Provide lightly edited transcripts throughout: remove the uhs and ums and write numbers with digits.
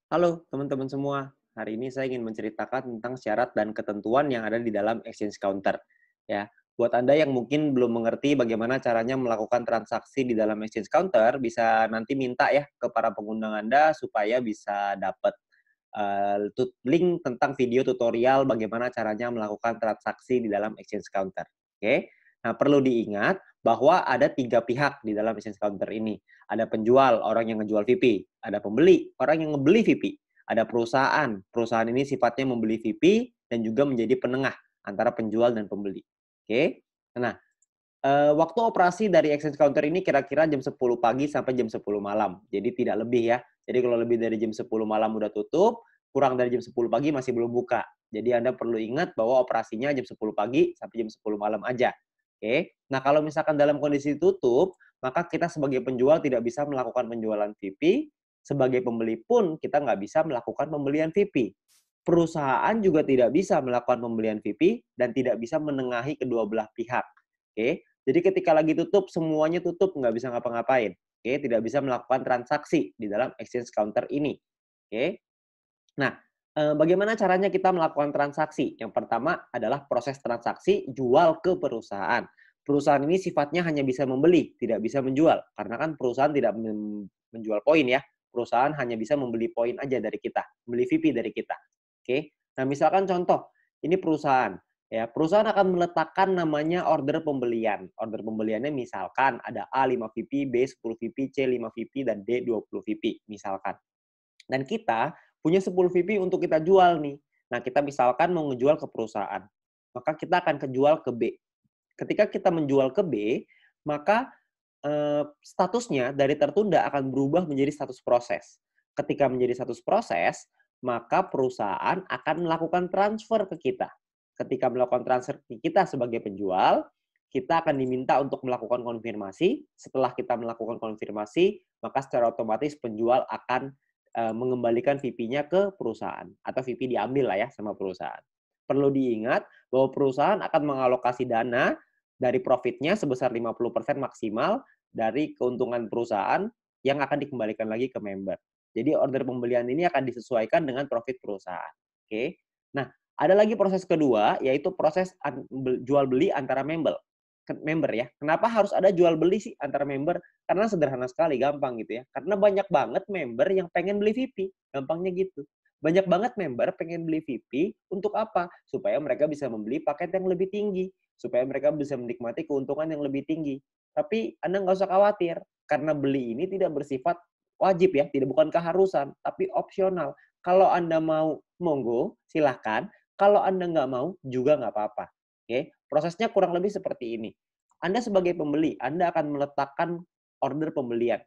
Halo teman-teman semua, hari ini saya ingin menceritakan tentang syarat dan ketentuan yang ada di dalam exchange counter. Ya, buat Anda yang mungkin belum mengerti bagaimana caranya melakukan transaksi di dalam exchange counter, bisa nanti minta ya ke para pengundang Anda supaya bisa dapat link tentang video tutorial bagaimana caranya melakukan transaksi di dalam exchange counter. Oke, nah perlu diingat bahwa ada tiga pihak di dalam exchange counter ini. Ada penjual, orang yang ngejual VP. Ada pembeli, orang yang ngebeli VP. Ada perusahaan, perusahaan ini sifatnya membeli VP dan juga menjadi penengah antara penjual dan pembeli. Oke, nah waktu operasi dari exchange counter ini kira-kira jam 10 pagi sampai jam 10 malam. Jadi tidak lebih ya. Jadi kalau lebih dari jam 10 malam udah tutup, kurang dari jam 10 pagi masih belum buka. Jadi Anda perlu ingat bahwa operasinya jam 10 pagi sampai jam 10 malam aja. Oke. Nah, kalau misalkan dalam kondisi tutup, maka kita sebagai penjual tidak bisa melakukan penjualan VIP, sebagai pembeli pun kita nggak bisa melakukan pembelian VIP. Perusahaan juga tidak bisa melakukan pembelian VIP dan tidak bisa menengahi kedua belah pihak. Oke. Jadi ketika lagi tutup, semuanya tutup, nggak bisa ngapa-ngapain. Oke, tidak bisa melakukan transaksi di dalam exchange counter ini. Oke. Nah, bagaimana caranya kita melakukan transaksi? Yang pertama adalah proses transaksi jual ke perusahaan. Perusahaan ini sifatnya hanya bisa membeli, tidak bisa menjual. Karena kan perusahaan tidak menjual poin ya. Perusahaan hanya bisa membeli poin aja dari kita, membeli VIP dari kita. Oke. Nah, misalkan contoh, ini perusahaan. Ya, perusahaan akan meletakkan namanya order pembelian. Order pembeliannya misalkan ada A 5 VP, B 10 VP, C 5 VP, dan D 20 VP, misalkan. Dan kita punya 10 VP untuk kita jual nih. Nah, kita misalkan mau ngejual ke perusahaan, maka kita akan kejual ke B. Ketika kita menjual ke B, maka statusnya dari tertunda akan berubah menjadi status proses. Ketika menjadi status proses, maka perusahaan akan melakukan transfer ke kita. Ketika melakukan transfer ke kita sebagai penjual, kita akan diminta untuk melakukan konfirmasi. Setelah kita melakukan konfirmasi, maka secara otomatis penjual akan mengembalikan VP-nya ke perusahaan atau VP diambil lah ya sama perusahaan. Perlu diingat bahwa perusahaan akan mengalokasi dana dari profitnya sebesar 50% maksimal dari keuntungan perusahaan yang akan dikembalikan lagi ke member. Jadi order pembelian ini akan disesuaikan dengan profit perusahaan. Oke. Nah, ada lagi proses kedua yaitu proses jual beli antara member ya. Kenapa harus ada jual beli sih antara member? Karena sederhana sekali, gampang gitu ya. Karena banyak banget member yang pengen beli VIP, gampangnya gitu. Banyak banget member pengen beli VIP untuk apa? Supaya mereka bisa membeli paket yang lebih tinggi, supaya mereka bisa menikmati keuntungan yang lebih tinggi. Tapi Anda nggak usah khawatir, karena beli ini tidak bersifat wajib ya, tidak bukan keharusan, tapi opsional. Kalau Anda mau, monggo, silahkan. Kalau Anda nggak mau, juga nggak apa-apa. Oke, prosesnya kurang lebih seperti ini. Anda sebagai pembeli, Anda akan meletakkan order pembelian.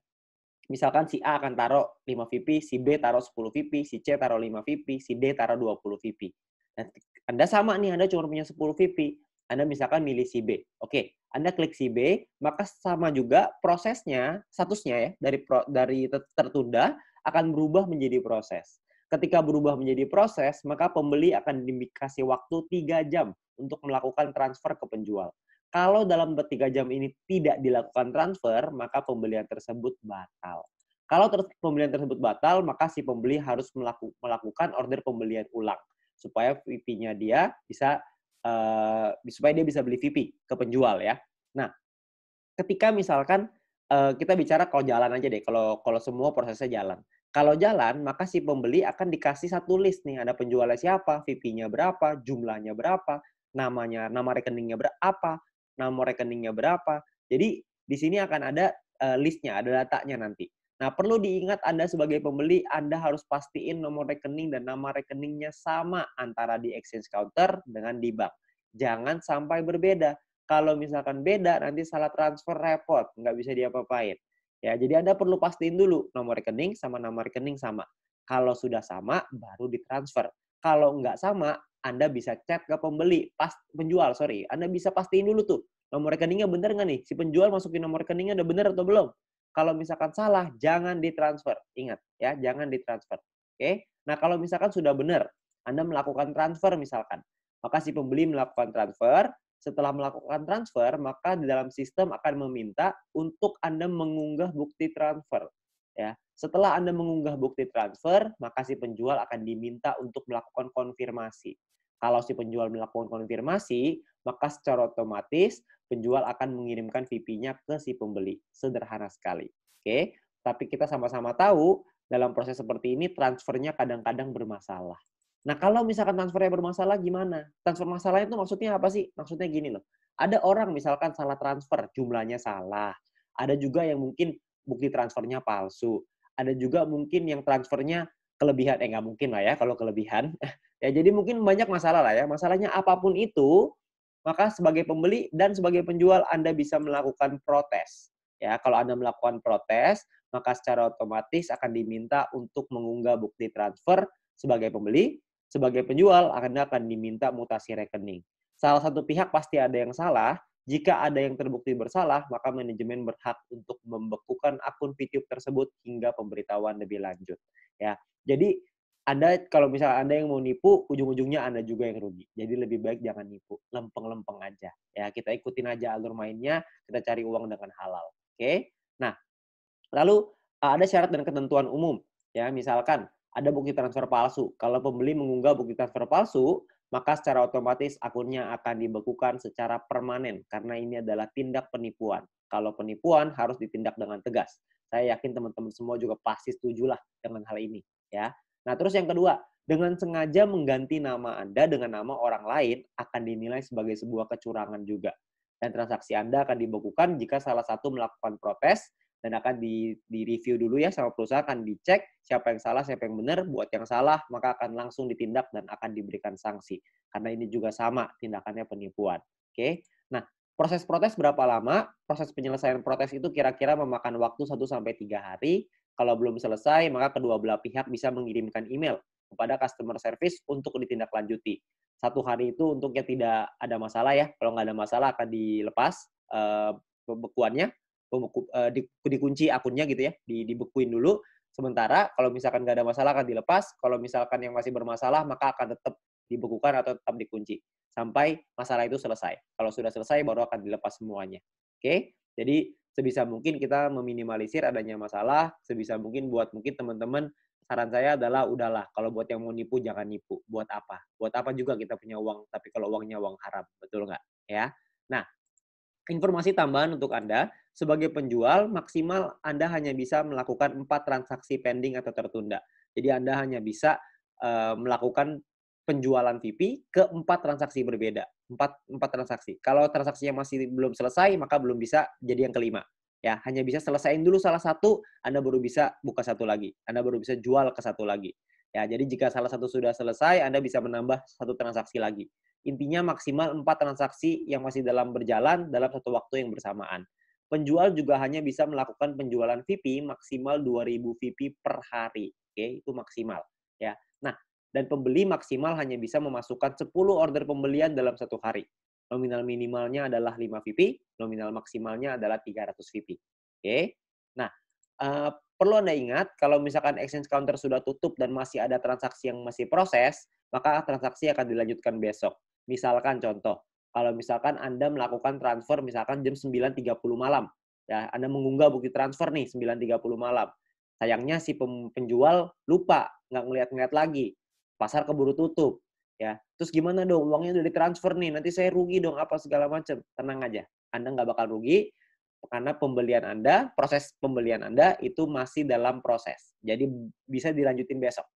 Misalkan si A akan taruh 5 VP, si B taruh 10 VP, si C taruh 5 VP, si D taruh 20 VP. Dan Anda sama nih, Anda cuma punya 10 VP. Anda misalkan milih si B. Oke, Anda klik si B, maka sama juga prosesnya, statusnya ya, dari tertunda akan berubah menjadi proses. Ketika berubah menjadi proses, maka pembeli akan dikasih waktu 3 jam untuk melakukan transfer ke penjual. Kalau dalam 3 jam ini tidak dilakukan transfer, maka pembelian tersebut batal. Kalau pembelian tersebut batal, maka si pembeli harus melakukan order pembelian ulang supaya VP-nya dia bisa supaya dia bisa beli VP ke penjual ya. Nah, ketika misalkan kita bicara kalau jalan aja deh, kalau kalau semua prosesnya jalan. Kalau jalan, maka si pembeli akan dikasih satu list nih, ada penjualnya siapa, VP-nya berapa, jumlahnya berapa, nama rekeningnya berapa, nomor rekeningnya berapa. Jadi di sini akan ada list-nya, ada datanya nanti. Nah, perlu diingat Anda sebagai pembeli, Anda harus pastiin nomor rekening dan nama rekeningnya sama antara di exchange counter dengan di bank. Jangan sampai berbeda. Kalau misalkan beda, nanti salah transfer repot, nggak bisa diapa-apain. Ya, jadi Anda perlu pastiin dulu nomor rekening sama nama rekening sama. Kalau sudah sama, baru ditransfer. Kalau nggak sama, Anda bisa chat ke penjual, sorry. Anda bisa pastiin dulu tuh, nomor rekeningnya bener nggak nih? Si penjual masukin nomor rekeningnya udah bener atau belum? Kalau misalkan salah, jangan ditransfer. Ingat ya, jangan ditransfer. Oke? Nah, kalau misalkan sudah benar, Anda melakukan transfer misalkan, maka si pembeli melakukan transfer. Setelah melakukan transfer, maka di dalam sistem akan meminta untuk Anda mengunggah bukti transfer. Ya. Setelah Anda mengunggah bukti transfer, maka si penjual akan diminta untuk melakukan konfirmasi. Kalau si penjual melakukan konfirmasi, maka secara otomatis penjual akan mengirimkan VP-nya ke si pembeli. Sederhana sekali. Oke, tapi kita sama-sama tahu dalam proses seperti ini transfernya kadang-kadang bermasalah. Nah, kalau misalkan transfernya bermasalah gimana? Transfer masalahnya itu maksudnya apa sih? Maksudnya gini loh. Ada orang misalkan salah transfer, jumlahnya salah. Ada juga yang mungkin bukti transfernya palsu. Ada juga mungkin yang transfernya kelebihan, nggak mungkin lah ya kalau kelebihan. Ya, jadi mungkin banyak masalah lah ya. Masalahnya apapun itu, maka sebagai pembeli dan sebagai penjual Anda bisa melakukan protes. Ya, kalau Anda melakukan protes, maka secara otomatis akan diminta untuk mengunggah bukti transfer sebagai pembeli, sebagai penjual Anda akan diminta mutasi rekening. Salah satu pihak pasti ada yang salah. Jika ada yang terbukti bersalah, maka manajemen berhak untuk membekukan akun VTube tersebut hingga pemberitahuan lebih lanjut. Ya, jadi Anda kalau misalnya Anda yang mau nipu, ujung-ujungnya Anda juga yang rugi. Jadi lebih baik jangan nipu, lempeng-lempeng aja. Ya, kita ikutin aja alur mainnya, kita cari uang dengan halal. Oke? Nah, lalu ada syarat dan ketentuan umum. Ya, misalkan ada bukti transfer palsu. Kalau pembeli mengunggah bukti transfer palsu, maka secara otomatis akunnya akan dibekukan secara permanen karena ini adalah tindak penipuan. Kalau penipuan harus ditindak dengan tegas. Saya yakin teman-teman semua juga pasti setuju lah dengan hal ini, ya. Nah, terus yang kedua, dengan sengaja mengganti nama Anda dengan nama orang lain akan dinilai sebagai sebuah kecurangan juga. Dan transaksi Anda akan dibekukan jika salah satu melakukan protes dan akan di-review dulu ya sama perusahaan, akan dicek siapa yang salah, siapa yang benar. Buat yang salah, maka akan langsung ditindak dan akan diberikan sanksi. Karena ini juga sama tindakannya penipuan. Oke. Nah, proses protes berapa lama? Proses penyelesaian protes itu kira-kira memakan waktu 1-3 hari. Kalau belum selesai, maka kedua belah pihak bisa mengirimkan email kepada customer service untuk ditindaklanjuti. 1 hari itu untuknya tidak ada masalah ya. Kalau nggak ada masalah akan dilepas pembekuannya, dikunci akunnya gitu ya, dibekuin dulu. Sementara kalau misalkan nggak ada masalah akan dilepas. Kalau misalkan yang masih bermasalah maka akan tetap dibekukan atau tetap dikunci sampai masalah itu selesai. Kalau sudah selesai baru akan dilepas semuanya. Oke? Jadi sebisa mungkin kita meminimalisir adanya masalah, sebisa mungkin buat mungkin teman-teman saran saya adalah udahlah kalau buat yang mau nipu jangan nipu. Buat apa? Buat apa juga kita punya uang tapi kalau uangnya uang haram, betul nggak? Ya. Nah, informasi tambahan untuk Anda, sebagai penjual maksimal Anda hanya bisa melakukan 4 transaksi pending atau tertunda. Jadi Anda hanya bisa melakukan penjualan VP ke 4 transaksi berbeda. 4 transaksi. Kalau transaksinya masih belum selesai, maka belum bisa jadi yang kelima. Ya, hanya bisa selesaiin dulu salah satu, Anda baru bisa buka satu lagi. Anda baru bisa jual ke satu lagi. Ya, jadi jika salah satu sudah selesai, Anda bisa menambah satu transaksi lagi. Intinya maksimal 4 transaksi yang masih dalam berjalan dalam satu waktu yang bersamaan. Penjual juga hanya bisa melakukan penjualan VP maksimal 2.000 VP per hari. Oke, itu maksimal. Ya. Nah, dan pembeli maksimal hanya bisa memasukkan 10 order pembelian dalam satu hari. Nominal minimalnya adalah 5 VP, nominal maksimalnya adalah 300 VP. Oke. Nah, perlu Anda ingat kalau misalkan exchange counter sudah tutup dan masih ada transaksi yang masih proses, maka transaksi akan dilanjutkan besok. Misalkan contoh, kalau misalkan Anda melakukan transfer misalkan jam 9.30 malam, ya Anda mengunggah bukti transfer nih 9.30 malam. Sayangnya si penjual lupa, nggak ngeliat-ngeliat lagi. Pasar keburu tutup. Ya, terus gimana dong? Uangnya udah ditransfer nih, nanti saya rugi dong apa segala macam. Tenang aja, Anda nggak bakal rugi karena pembelian Anda, proses pembelian Anda itu masih dalam proses. Jadi bisa dilanjutin besok.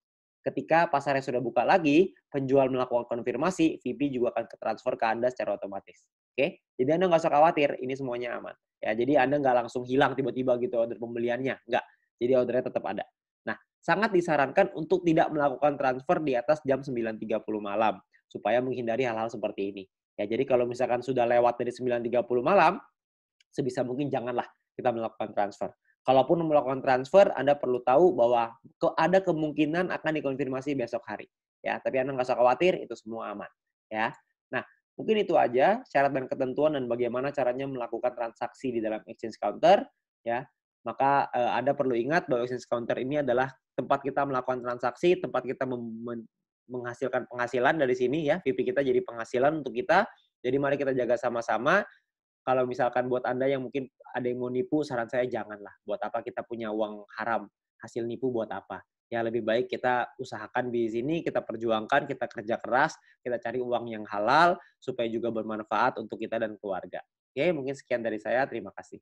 Ketika pasarnya sudah buka lagi, penjual melakukan konfirmasi, VP juga akan transfer ke Anda secara otomatis. Oke? Jadi Anda nggak usah khawatir, ini semuanya aman. Ya, jadi Anda nggak langsung hilang tiba-tiba gitu order pembeliannya. Nggak. Jadi ordernya tetap ada. Nah, sangat disarankan untuk tidak melakukan transfer di atas jam 9.30 malam, supaya menghindari hal-hal seperti ini. Ya, jadi kalau misalkan sudah lewat dari 9.30 malam, sebisa mungkin janganlah kita melakukan transfer. Kalaupun melakukan transfer, Anda perlu tahu bahwa ada kemungkinan akan dikonfirmasi besok hari. Ya, tapi Anda nggak usah khawatir, itu semua aman. Ya. Nah, mungkin itu aja syarat dan ketentuan dan bagaimana caranya melakukan transaksi di dalam exchange counter. Ya, maka Anda perlu ingat bahwa exchange counter ini adalah tempat kita melakukan transaksi, tempat kita menghasilkan penghasilan dari sini ya. VP kita jadi penghasilan untuk kita. Jadi mari kita jaga sama-sama. kalau misalkan buat Anda yang mungkin ada yang mau nipu, saran saya janganlah. Buat apa kita punya uang haram, hasil nipu buat apa? Ya lebih baik kita usahakan di sini, kita perjuangkan, kita kerja keras, kita cari uang yang halal, supaya juga bermanfaat untuk kita dan keluarga. Oke, mungkin sekian dari saya, terima kasih.